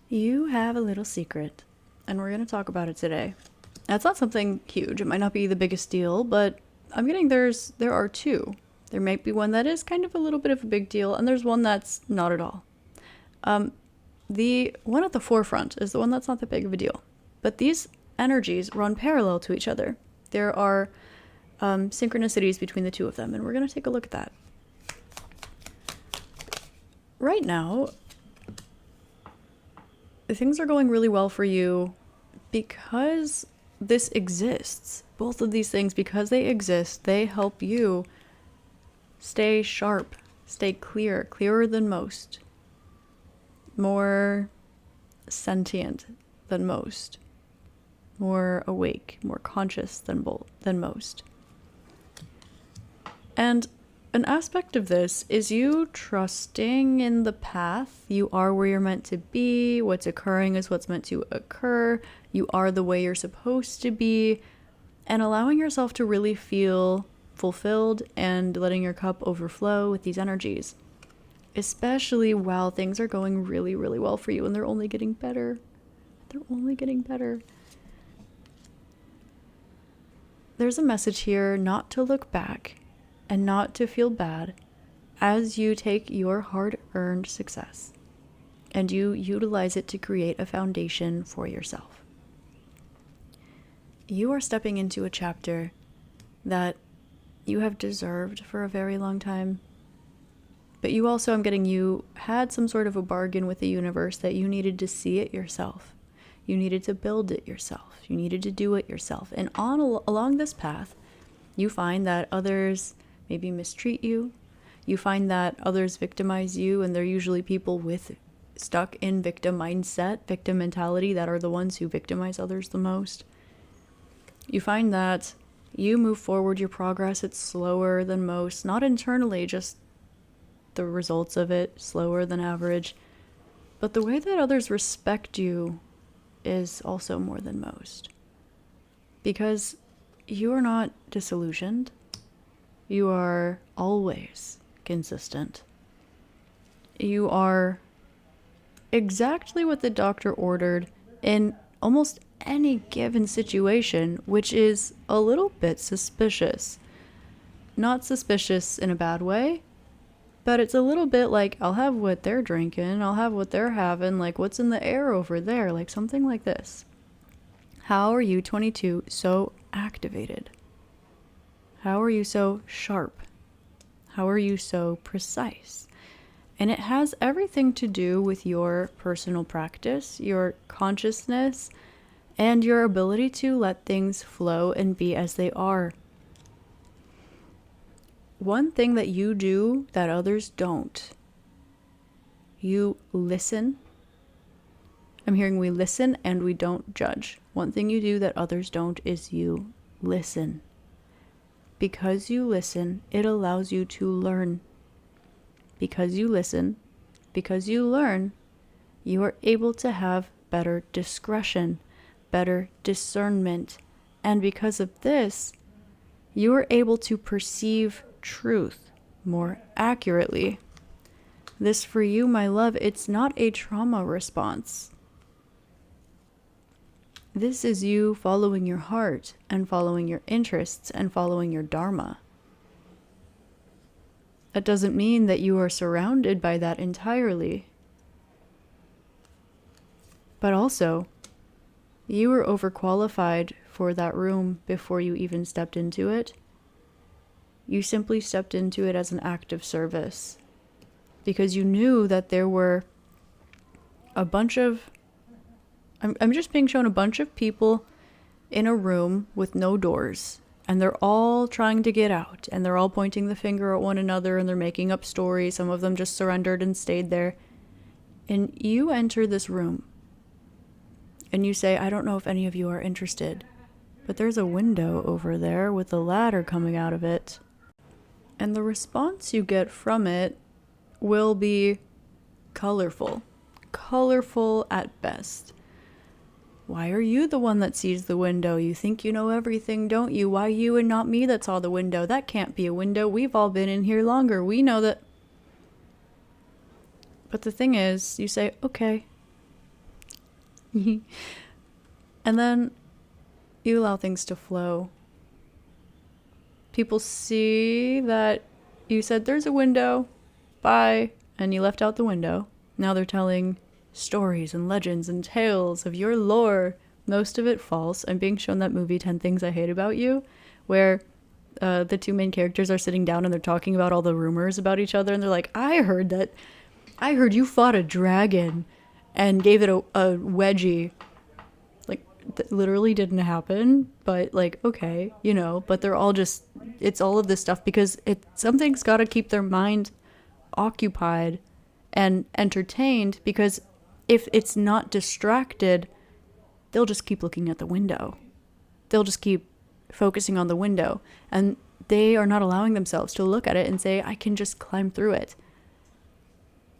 You have a little secret, and we're going to talk about it today. That's not something huge. It might not be the biggest deal, but I'm getting there are two. There might be one that is kind of a little bit of a big deal, and there's one that's not at all. The one at the forefront is the one that's not that big of a deal. But these energies run parallel to each other. There are synchronicities between the two of them, and we're going to take a look at that. Right now, things are going really well for you because this exists. Both of these things, because they exist, they help you stay sharp, stay clear, clearer than most, more sentient than most, more awake, more conscious than most. And an aspect of this is you trusting in the path. You are where you're meant to be. What's occurring is what's meant to occur. You are the way you're supposed to be. And allowing yourself to really feel fulfilled and letting your cup overflow with these energies. Especially while things are going really, really well for you and they're only getting better. They're only getting better. There's a message here not to look back and not to feel bad as you take your hard-earned success and you utilize it to create a foundation for yourself. You are stepping into a chapter that you have deserved for a very long time, but you also, you had some sort of a bargain with the universe that you needed to see it yourself. You needed to build it yourself. You needed to do it yourself. And along this path, you find that others maybe mistreat you. You find that others victimize you, and they're usually people stuck in victim mindset, victim mentality, that are the ones who victimize others the most. You find that you move forward, your progress, it's slower than most, not internally, just the results of it, slower than average. But the way that others respect you is also more than most. Because you are not disillusioned. You are always consistent. You are exactly what the doctor ordered in almost any given situation, which is a little bit suspicious. Not suspicious in a bad way, but it's a little bit like, I'll have what they're drinking, I'll have what they're having, like what's in the air over there, like something like this. How are you, 22, so activated? How are you so sharp? How are you so precise? And it has everything to do with your personal practice, your consciousness, and your ability to let things flow and be as they are. One thing that you do that others don't, you listen. I'm hearing we listen and we don't judge. One thing you do that others don't is you listen. Because you listen, it allows you to learn. Because you listen, because you learn, you are able to have better discretion, better discernment. And because of this, you are able to perceive truth more accurately. This for you, my love, it's not a trauma response. This is you following your heart and following your interests and following your dharma. That doesn't mean that you are surrounded by that entirely. But also, you were overqualified for that room before you even stepped into it. You simply stepped into it as an act of service because you knew that there were a bunch of I'm just being shown a bunch of people in a room with no doors, and they're all trying to get out, and they're all pointing the finger at one another, and they're making up stories. Some of them just surrendered and stayed there. And you enter this room, and you say, I don't know if any of you are interested, but there's a window over there with a ladder coming out of it. And the response you get from it will be colorful at best. Why are you the one that sees the window? You think you know everything, don't you? Why you and not me that saw the window? That can't be a window. We've all been in here longer. We know that. But the thing is, you say, okay, And then you allow things to flow. People see that you said there's a window, bye, and you left out the window. Now they're telling stories and legends and tales of your lore, most of it false. I'm being shown that movie 10 Things I Hate About You, where the two main characters are sitting down and they're talking about all the rumors about each other, and they're like, I heard you fought a dragon and gave it a wedgie. Like, that literally didn't happen, but like, okay, you know, but they're all just, it's all of this stuff because something's got to keep their mind occupied and entertained, because if it's not distracted, they'll just keep looking at the window. They'll just keep focusing on the window, and they are not allowing themselves to look at it and say, I can just climb through it.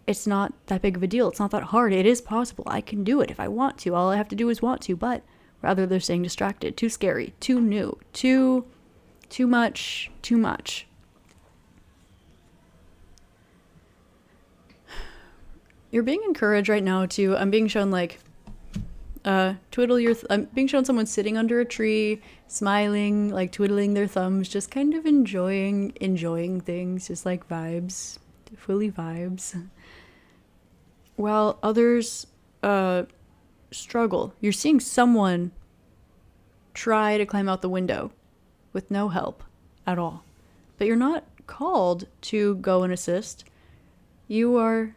It's not that big of a deal. It's not that hard. It is possible. I can do it if I want to. All I have to do is want to. But rather, they're staying distracted, too scary, too new, too much. You're being encouraged right now to, I'm being shown like, twiddle your, I'm being shown someone sitting under a tree, smiling, like twiddling their thumbs, just kind of enjoying things, just like vibes, fully vibes. While others struggle. You're seeing someone try to climb out the window with no help at all. But you're not called to go and assist. You are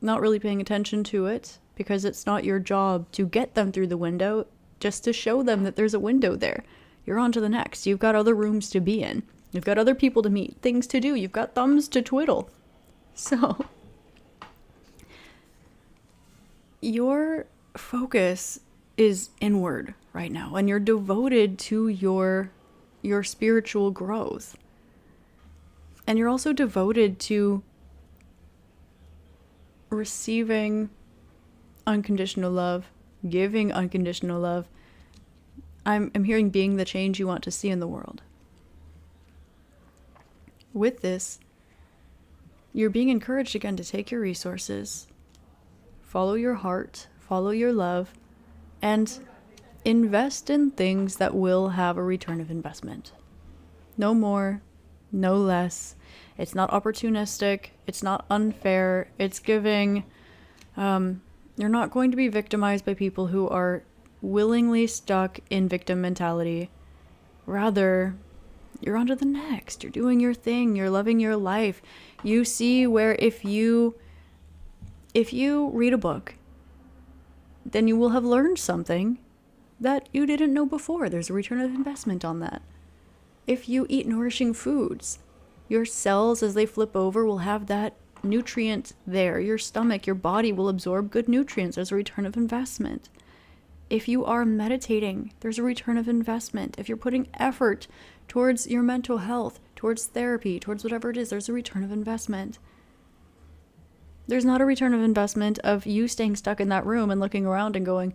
not really paying attention to it because it's not your job to get them through the window, just to show them that there's a window there. You're on to the next. You've got other rooms to be in. You've got other people to meet, things to do. You've got thumbs to twiddle. So your focus is inward right now, and you're devoted to your spiritual growth. And you're also devoted to receiving unconditional love, giving unconditional love. I'm hearing being the change you want to see in the world. With this, you're being encouraged again to take your resources, follow your heart, follow your love, and invest in things that will have a return of investment. No more, no less. It's not opportunistic. It's not unfair. It's giving. You're not going to be victimized by people who are willingly stuck in victim mentality. Rather, you're on to the next. You're doing your thing. You're loving your life. You see where if you read a book, then you will have learned something that you didn't know before. There's a return of investment on that. If you eat nourishing foods, your cells, as they flip over, will have that nutrient there. Your stomach, your body will absorb good nutrients. There's a return of investment. If you are meditating, there's a return of investment. If you're putting effort towards your mental health, towards therapy, towards whatever it is, there's a return of investment. There's not a return of investment of you staying stuck in that room and looking around and going,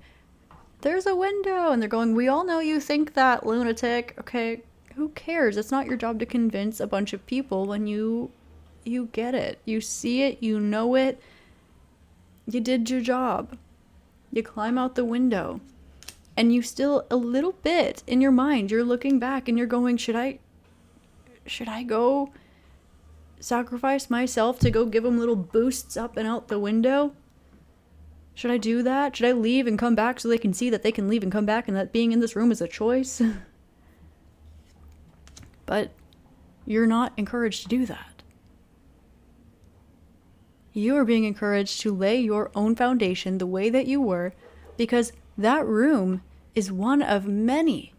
there's a window. And they're going, we all know you think that, lunatic. Okay, who cares? It's not your job to convince a bunch of people when you get it. You see it, you know it. You did your job. You climb out the window. And you still, a little bit in your mind, you're looking back and you're going, should I go sacrifice myself to go give them little boosts up and out the window? Should I do that? Should I leave and come back so they can see that they can leave and come back and that being in this room is a choice? But you're not encouraged to do that. You are being encouraged to lay your own foundation the way that you were, because that room is one of many.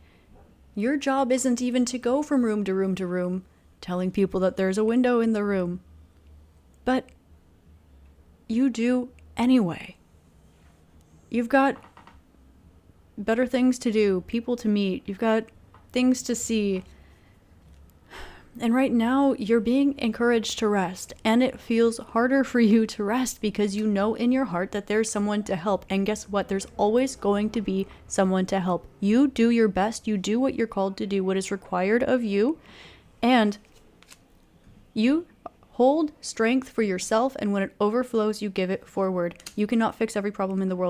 Your job isn't even to go from room to room to room, telling people that there's a window in the room. But you do anyway. You've got better things to do, people to meet, you've got things to see. And right now, you're being encouraged to rest, and it feels harder for you to rest because you know in your heart that there's someone to help. And guess what? There's always going to be someone to help. You do your best. You do what you're called to do, what is required of you, and you hold strength for yourself, and when it overflows, you give it forward. You cannot fix every problem in the world